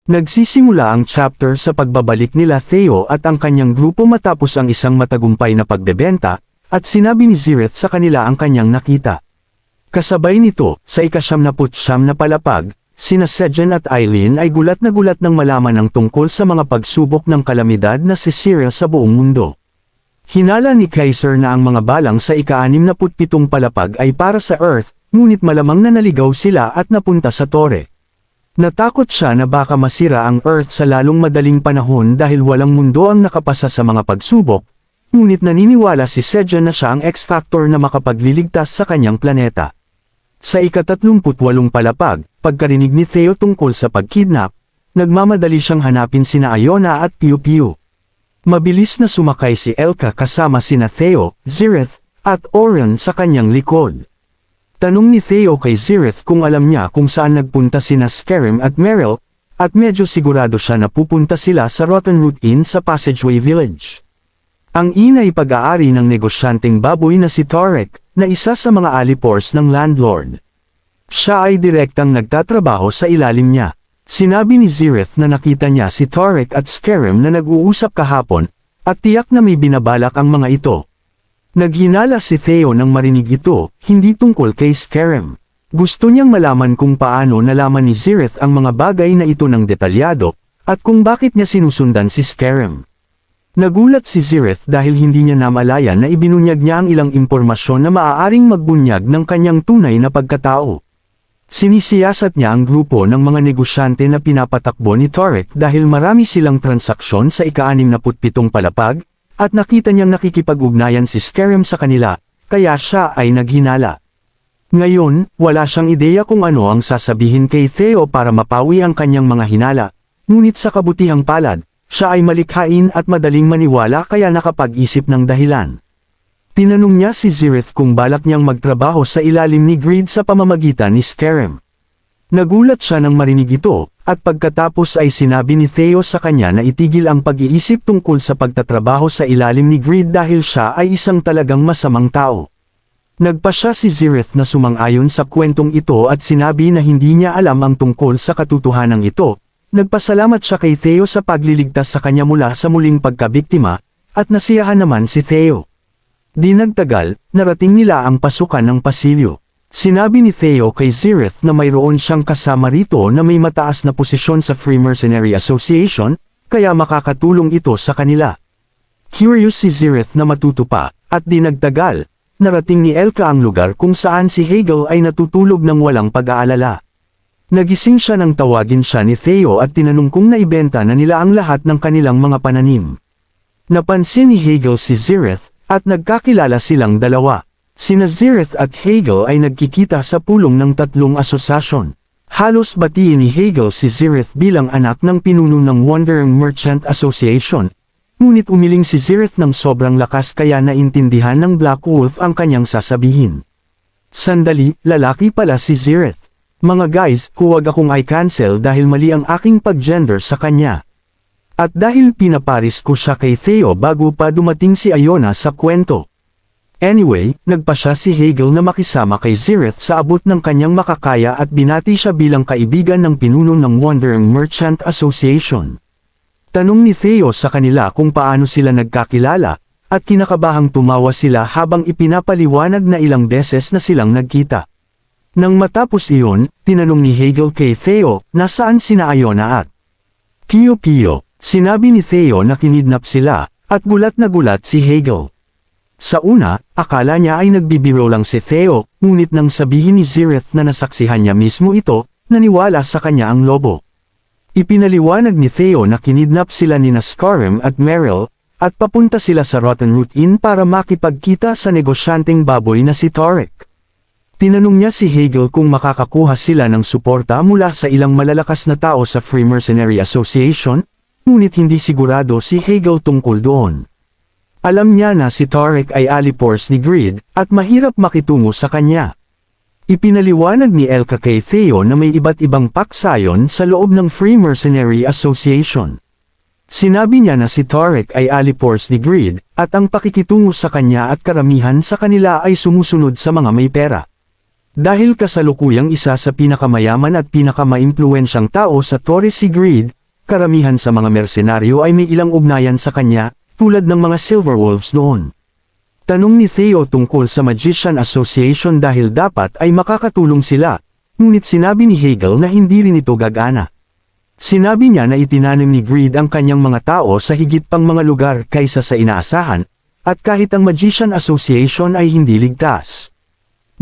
Nagsisimula ang chapter sa pagbabalik nila Theo at ang kanyang grupo matapos ang isang matagumpay na pagbebenta, at sinabi ni Zirith sa kanila ang kanyang nakita. Kasabay nito, sa ika-siyam na palapag, sina Sejan at Eileen ay gulat na gulat nang malaman ang tungkol sa mga pagsubok ng kalamidad na sisira sa buong mundo. Hinala ni Kaiser na ang mga balang sa ika-67 palapag ay para sa Earth, ngunit malamang na naligaw sila at napunta sa Tore. Natakot siya na baka masira ang Earth sa lalong madaling panahon dahil walang mundo ang nakapasa sa mga pagsubok, ngunit naniniwala si Sejan na siya ang X-Factor na makapagliligtas sa kanyang planeta. Sa ika-38 palapag, pagkarinig ni Theo tungkol sa pagkidnap, nagmamadali siyang hanapin sina Iona at Piu Piu. Mabilis na sumakay si Elka kasama sina Theo, Zirith, at Orion sa kanyang likod. Tanong ni Theo kay Zirith kung alam niya kung saan nagpunta sina Scarim at Meryl, at medyo sigurado siya na pupunta sila sa Rotten Root Inn sa Passageway Village. Ang inn ay pag-aari ng negosyanteng baboy na si Tarek, na isa sa mga alipors ng landlord. Siya ay direktang nagtatrabaho sa ilalim niya. Sinabi ni Zirith na nakita niya si Tarek at Scarim na nag-uusap kahapon, at tiyak na may binabalak ang mga ito. Naghinala si Theo nang marinig ito, hindi tungkol kay Scarim. Gusto niyang malaman kung paano nalaman ni Zirith ang mga bagay na ito ng detalyado, at kung bakit niya sinusundan si Scarim. Nagulat si Zirith dahil hindi niya namalayan na ibinunyag niya ang ilang impormasyon na maaaring magbunyag ng kanyang tunay na pagkatao. Sinisiyasat niya ang grupo ng mga negosyante na pinapatakbo ni Tarek dahil marami silang transaksyon sa ika-67 palapag, at nakita niyang nakikipag-ugnayan si Scarim sa kanila, kaya siya ay naghinala. Ngayon, wala siyang ideya kung ano ang sasabihin kay Theo para mapawi ang kanyang mga hinala, ngunit sa kabutihang palad, siya ay malikhain at madaling maniwala kaya nakapag-isip ng dahilan. Tinanong niya si Zirith kung balak niyang magtrabaho sa ilalim ni Greed sa pamamagitan ni Scarim. Nagulat siya nang marinig ito, at pagkatapos ay sinabi ni Theo sa kanya na itigil ang pag-iisip tungkol sa pagtatrabaho sa ilalim ni Greed dahil siya ay isang talagang masamang tao. Nagpa siya si Zirith na sumang-ayon sa kwentong ito at sinabi na hindi niya alam ang tungkol sa katotohanan ito. Nagpasalamat siya kay Theo sa pagliligtas sa kanya mula sa muling pagkabiktima, at nasiyahan naman si Theo. Di nagtagal, narating nila ang pasukan ng pasilyo. Sinabi ni Theo kay Zirith na mayroon siyang kasama rito na may mataas na posisyon sa Freemasonry Association, kaya makakatulong ito sa kanila. Curious si Zirith na matuto pa, at di nagtagal, narating ni Elka ang lugar kung saan si Hegel ay natutulog ng walang pag-aalala. Nagising siya nang tawagin siya ni Theo at tinanong kung naibenta na nila ang lahat ng kanilang mga pananim. Napansin ni Hegel si Zirith, at nagkakilala silang dalawa. Sina Zirith at Hegel ay nagkikita sa pulong ng tatlong asosasyon. Halos batiin ni Hegel si Zirith bilang anak ng pinuno ng Wandering Merchant Association, ngunit umiling si Zirith ng sobrang lakas kaya naintindihan ng Black Wolf ang kanyang sasabihin. Sandali, lalaki pala si Zirith. Mga guys, huwag akong i-cancel dahil mali ang aking pag-gender sa kanya. At dahil pinaparis ko siya kay Theo bago pa dumating si Iona sa kwento. Anyway, nagpa siya si Hegel na makisama kay Zirith sa abot ng kanyang makakaya at binati siya bilang kaibigan ng pinuno ng Wandering Merchant Association. Tanong ni Theo sa kanila kung paano sila nagkakilala, at kinakabahang tumawa sila habang ipinapaliwanag na ilang beses na silang nagkita. Nang matapos iyon, tinanong ni Hegel kay Theo, nasaan sina Iona at Piu Piu. Sinabi ni Theo na kinidnap sila, at gulat na gulat si Hegel. Sa una, akala niya ay nagbibiro lang si Theo, ngunit nang sabihin ni Zirith na nasaksihan niya mismo ito, naniwala sa kanya ang lobo. Ipinaliwanag ni Theo na kinidnap sila ni Scarim at Meryl, at papunta sila sa Rotten Root Inn para makipagkita sa negosyanteng baboy na si Tarek. Tinanong niya si Hegel kung makakakuha sila ng suporta mula sa ilang malalakas na tao sa Freemasonry Association, ngunit hindi sigurado si Hegel tungkol doon. Alam niya na si Tarek ay alipors ni Greed, at mahirap makitungo sa kanya. Ipinaliwanag ni Elka kay Theo na may iba't ibang paksayon sa loob ng Freemasonry Association. Sinabi niya na si Tarek ay alipors ni Greed, at ang pakikitungo sa kanya at karamihan sa kanila ay sumusunod sa mga may pera. Dahil kasalukuyang isa sa pinakamayaman at pinakamaimpluwensyang tao sa Torre si Greed, karamihan sa mga mersenaryo ay may ilang ugnayan sa kanya, tulad ng mga Silverwolves noon. Tanong ni Theo tungkol sa Magician Association dahil dapat ay makakatulong sila, ngunit sinabi ni Hegel na hindi rin ito gagana. Sinabi niya na itinanim ni Greed ang kanyang mga tao sa higit pang mga lugar kaysa sa inaasahan, at kahit ang Magician Association ay hindi ligtas.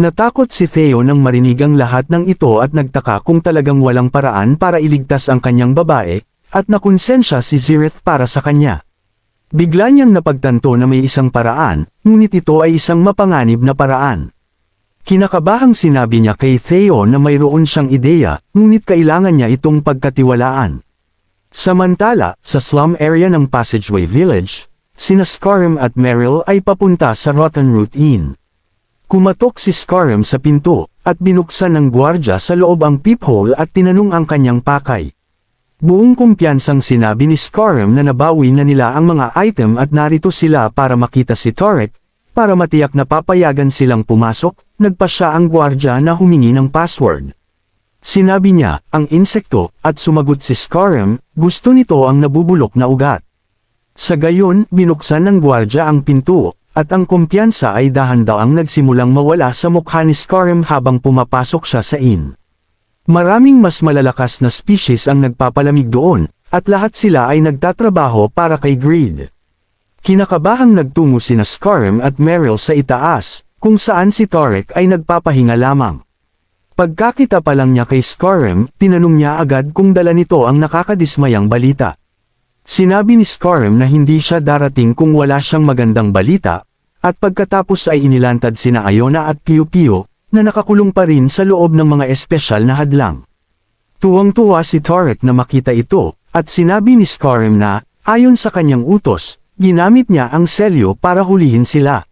Natakot si Theo nang marinig ang lahat ng ito at nagtaka kung talagang walang paraan para iligtas ang kanyang babae, at nakonsensya si Zirith para sa kanya. Bigla niyang napagtanto na may isang paraan, ngunit ito ay isang mapanganib na paraan. Kinakabahang sinabi niya kay Theo na mayroon siyang ideya, ngunit kailangan niya itong pagkatiwalaan. Samantala, sa slum area ng Passageway Village, sina Scarum at Meryl ay papunta sa Rotten Root Inn. Kumatok si Scarum sa pinto, at binuksan ng gwardya sa loob ang peephole at tinanong ang kanyang pakay. Buong kumpiyansang sinabi ni Scarum na nabawi na nila ang mga item at narito sila para makita si Torek, para matiyak na papayagan silang pumasok, nagpa siya ang gwardya na humingi ng password. Sinabi niya, ang insekto, at sumagot si Scarum, gusto nito ang nabubulok na ugat. Sa gayon, binuksan ng gwardya ang pinto, at ang kumpiyansa ay dahan-daang nagsimulang mawala sa mukha ni Scarum habang pumapasok siya sa inn. Maraming mas malalakas na species ang nagpapalamig doon, at lahat sila ay nagtatrabaho para kay Greed. Kinakabahang nagtungo sina Scarum at Meryl sa itaas, kung saan si Torek ay nagpapahinga lamang. Pagkakita pa lang niya kay Scarum, tinanong niya agad kung dala nito ang nakakadismayang balita. Sinabi ni Scarum na hindi siya darating kung wala siyang magandang balita, at pagkatapos ay inilantad sina Iona at Piu Piu, na nakakulong pa rin sa loob ng mga espesyal na hadlang. Tuwang-tuwa si Torek na makita ito, at sinabi ni Scarum na, ayon sa kanyang utos, ginamit niya ang selyo para hulihin sila.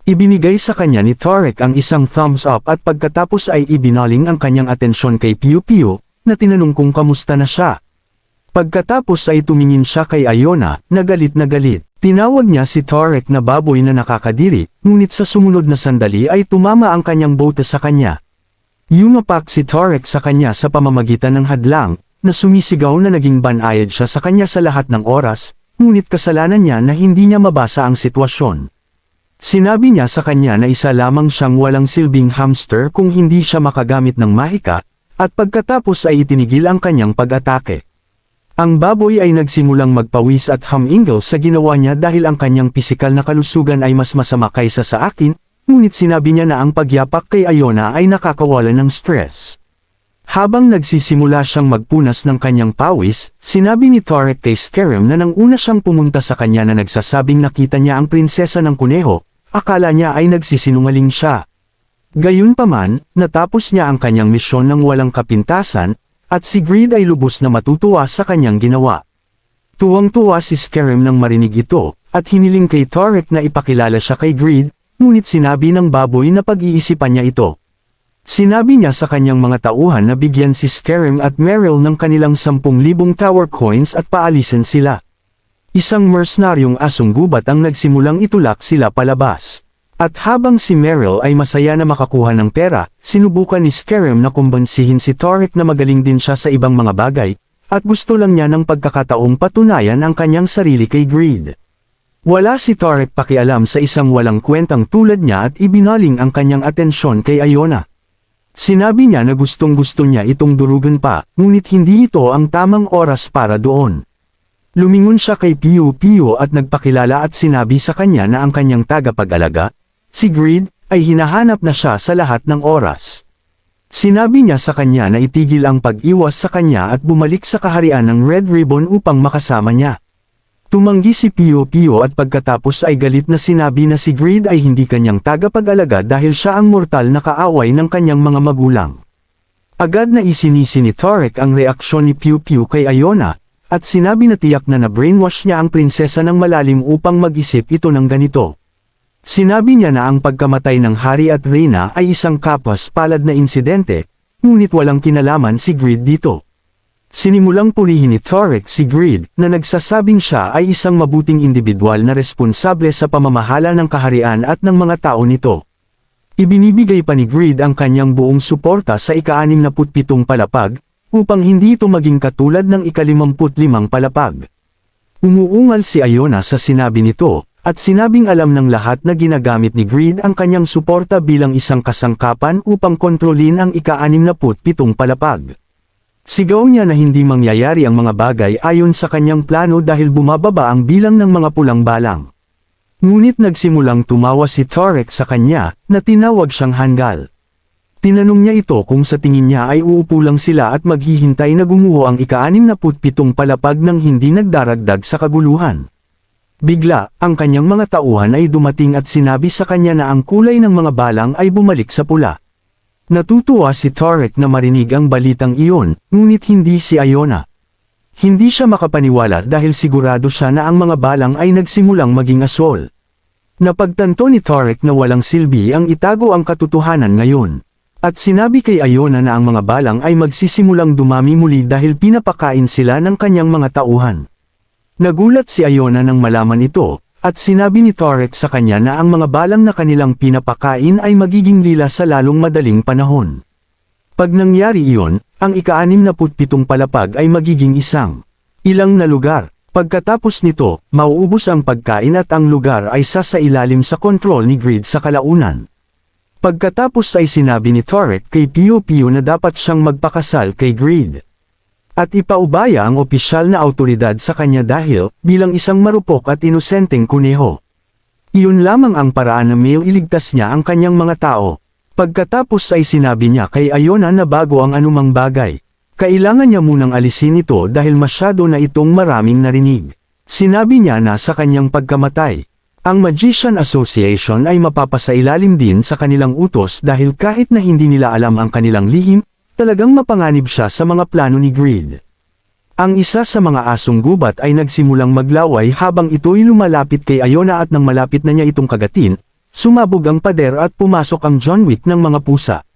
Ibinigay sa kanya ni Torek ang isang thumbs up at pagkatapos ay ibinaling ang kanyang atensyon kay Piu Piu, na tinanong kung kamusta na siya. Pagkatapos ay tumingin siya kay Iona, na galit na galit. Tinawag niya si Torek na baboy na nakakadiri, ngunit sa sumunod na sandali ay tumama ang kanyang bote sa kanya. Yumapak si Torek sa kanya sa pamamagitan ng hadlang, na sumisigaw na naging banayad siya sa kanya sa lahat ng oras, ngunit kasalanan niya na hindi niya mabasa ang sitwasyon. Sinabi niya sa kanya na isa lamang siyang walang silbing hamster kung hindi siya makagamit ng mahika, at pagkatapos ay itinigil ang kanyang pag-atake. Ang baboy ay nagsimulang magpawis at humingle sa ginawa niya dahil ang kanyang pisikal na kalusugan ay mas masama kaysa sa akin, ngunit sinabi niya na ang pagyapak kay Iona ay nakakawalan ng stress. Habang nagsisimula siyang magpunas ng kanyang pawis, sinabi ni Torek kay Scarum na nang una siyang pumunta sa kanya na nagsasabing nakita niya ang prinsesa ng kuneho, akala niya ay nagsisinungaling siya. Gayunpaman, natapos niya ang kanyang misyon ng walang kapintasan, at si Greed ay lubos na matutuwa sa kanyang ginawa. Tuwang-tuwa si Scarum nang marinig ito, at hiniling kay Torek na ipakilala siya kay Greed, ngunit sinabi ng baboy na pag-iisipan niya ito. Sinabi niya sa kanyang mga tauhan na bigyan si Scarum at Meryl ng kanilang 10,000 tower coins at paalisin sila. Isang mercenaryong asong gubat ang nagsimulang itulak sila palabas. At habang si Meryl ay masaya na makakuha ng pera, sinubukan ni Scarum na kumbansihin si Torek na magaling din siya sa ibang mga bagay, at gusto lang niya ng pagkakataong patunayan ang kanyang sarili kay Greed. Wala si Torek pakialam sa isang walang kwentang tulad niya at ibinaling ang kanyang atensyon kay Iona. Sinabi niya na gustong-gusto niya itong durugan pa, ngunit hindi ito ang tamang oras para doon. Lumingon siya kay Piu Piu at nagpakilala at sinabi sa kanya na ang kanyang tagapag-alaga, si Greed, ay hinahanap na siya sa lahat ng oras. Sinabi niya sa kanya na itigil ang pag-iwas sa kanya at bumalik sa kaharian ng Red Ribbon upang makasama niya. Tumanggi si Piu Piu at pagkatapos ay galit na sinabi na si Greed ay hindi kanyang tagapag-alaga dahil siya ang mortal na kaaway ng kanyang mga magulang. Agad na isinisi ni Torek ang reaksyon ni Piu Piu kay Iona, at sinabi na tiyak na na-brainwash niya ang prinsesa ng malalim upang mag-isip ito ng ganito. Sinabi niya na ang pagkamatay ng hari at reyna ay isang kapwas-palad na insidente, ngunit walang kinalaman si Greed dito. Sinimulang purihin ni Torek si Greed na nagsasabing siya ay isang mabuting individual na responsable sa pamamahala ng kaharian at ng mga tao nito. Ibinibigay pa ni Greed ang kanyang buong suporta sa ika-67 palapag, upang hindi ito maging katulad ng ika-55 palapag. Umuungal si Iona sa sinabi nito, at sinabing alam ng lahat na ginagamit ni Greed ang kanyang suporta bilang isang kasangkapan upang kontrolin ang ika-67 palapag. Sigaw niya na hindi mangyayari ang mga bagay ayon sa kanyang plano dahil bumababa ang bilang ng mga pulang balang. Ngunit nagsimulang tumawa si Tarek sa kanya, na tinawag siyang hanggal. Tinanong niya ito kung sa tingin niya ay uupo lang sila at maghihintay na gumuho ang ika-67 palapag nang hindi nagdaragdag sa kaguluhan. Bigla, ang kanyang mga tauhan ay dumating at sinabi sa kanya na ang kulay ng mga balang ay bumalik sa pula. Natutuwa si Tarek na marinig ang balitang iyon, ngunit hindi si Iona. Hindi siya makapaniwala dahil sigurado siya na ang mga balang ay nagsimulang maging aswol. Napagtanto ni Tarek na walang silbi ang itago ang katotohanan ngayon. At sinabi kay Iona na ang mga balang ay magsisimulang dumami muli dahil pinapakain sila ng kanyang mga tauhan. Nagulat si Iona nang malaman ito, at sinabi ni Tarek sa kanya na ang mga balang na kanilang pinapakain ay magiging lila sa lalong madaling panahon. Pag nangyari iyon, ang ika-67 palapag ay magiging ilang na lugar. Pagkatapos nito, mauubos ang pagkain at ang lugar ay sasailalim sa kontrol ni Greed sa kalaunan. Pagkatapos ay sinabi ni Tarek kay Pio Pio na dapat siyang magpakasal kay Greed. At ipaubaya ang opisyal na awtoridad sa kanya dahil, bilang isang marupok at inosenteng kuneho. Iyon lamang ang paraan na mailigtas niya ang kanyang mga tao. Pagkatapos ay sinabi niya kay Iona na bago ang anumang bagay, kailangan niya munang alisin ito dahil masyado na itong maraming narinig. Sinabi niya na sa kanyang pagkamatay, ang Magician Association ay mapapasailalim din sa kanilang utos dahil kahit na hindi nila alam ang kanilang lihim, talagang mapanganib siya sa mga plano ni Greed. Ang isa sa mga asong gubat ay nagsimulang maglaway habang ito'y lumalapit kay Iona at nang malapit na niya itong kagatin, sumabog ang pader at pumasok ang John Wick ng mga pusa.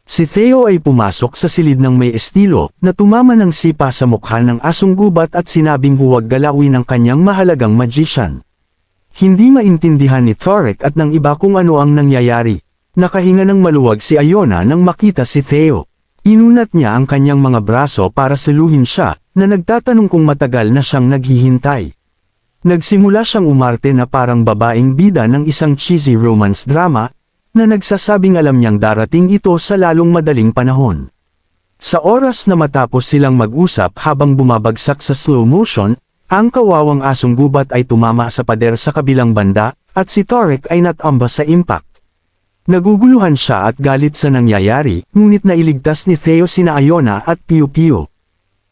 Si Theo ay pumasok sa silid ng may estilo, na tumama ng sipa sa mukha ng asong gubat at sinabing huwag galawin ang kanyang mahalagang magician. Hindi maintindihan ni Tarek at ng iba kung ano ang nangyayari. Nakahinga ng maluwag si Iona nang makita si Theo. Inunat niya ang kanyang mga braso para saluhin siya, na nagtatanong kung matagal na siyang naghihintay. Nagsimula siyang umarte na parang babaeng bida ng isang cheesy romance drama, na nagsasabing alam niyang darating ito sa lalong madaling panahon. Sa oras na matapos silang mag-usap habang bumabagsak sa slow motion, ang kawawang asong gubat ay tumama sa pader sa kabilang banda, at si Tarek ay natamba sa impact. Naguguluhan siya at galit sa nangyayari, ngunit nailigtas ni Theo sina Iona at Pio Pio.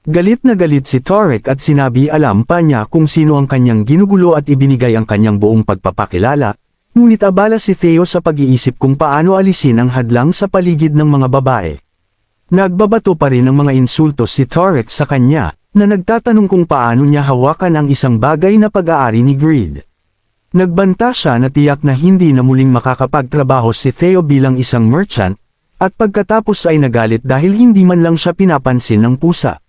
Galit na galit si Tarek at sinabi alam pa niya kung sino ang kanyang ginugulo at ibinigay ang kanyang buong pagpapakilala, ngunit abala si Theo sa pag-iisip kung paano alisin ang hadlang sa paligid ng mga babae. Nagbabato pa rin ng mga insulto si Tarek sa kanya, na nagtatanong kung paano niya hawakan ang isang bagay na pag-aari ni Greed. Nagbanta siya na tiyak na hindi na muling makakapagtrabaho si Theo bilang isang merchant, at pagkatapos ay nagalit dahil hindi man lang siya pinapansin ng pusa.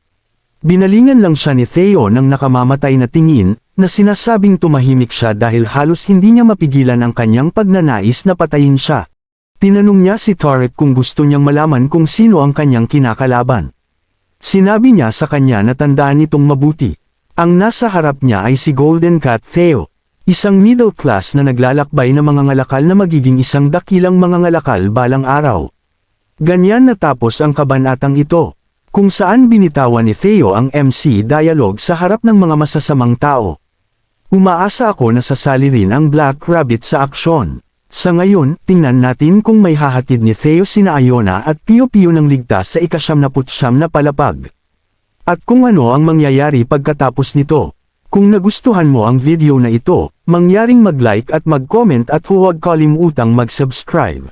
Binalingan lang siya ni Theo ng nakamamatay na tingin, na sinasabing tumahimik siya dahil halos hindi niya mapigilan ang kanyang pagnanais na patayin siya. Tinanong niya si Tarek kung gusto niyang malaman kung sino ang kanyang kinakalaban. Sinabi niya sa kanya na tandaan itong mabuti. Ang nasa harap niya ay si Golden Cat Theo. Isang middle class na naglalakbay na mga ngalakal na magiging isang dakilang mga ngalakal balang araw. Ganyan natapos ang kabanatang ito, kung saan binitawan ni Theo ang MC dialogue sa harap ng mga masasamang tao. Umaasa ako na sasali rin ang Black Rabbit sa aksyon. Sa ngayon, tingnan natin kung may hahatid ni Theo sina Iona at Pio Pio ng ligtas sa ika-79 na palapag. At kung ano ang mangyayari pagkatapos nito. Kung nagustuhan mo ang video na ito, mangyaring mag-like at mag-comment at huwag kalimutang mag-subscribe.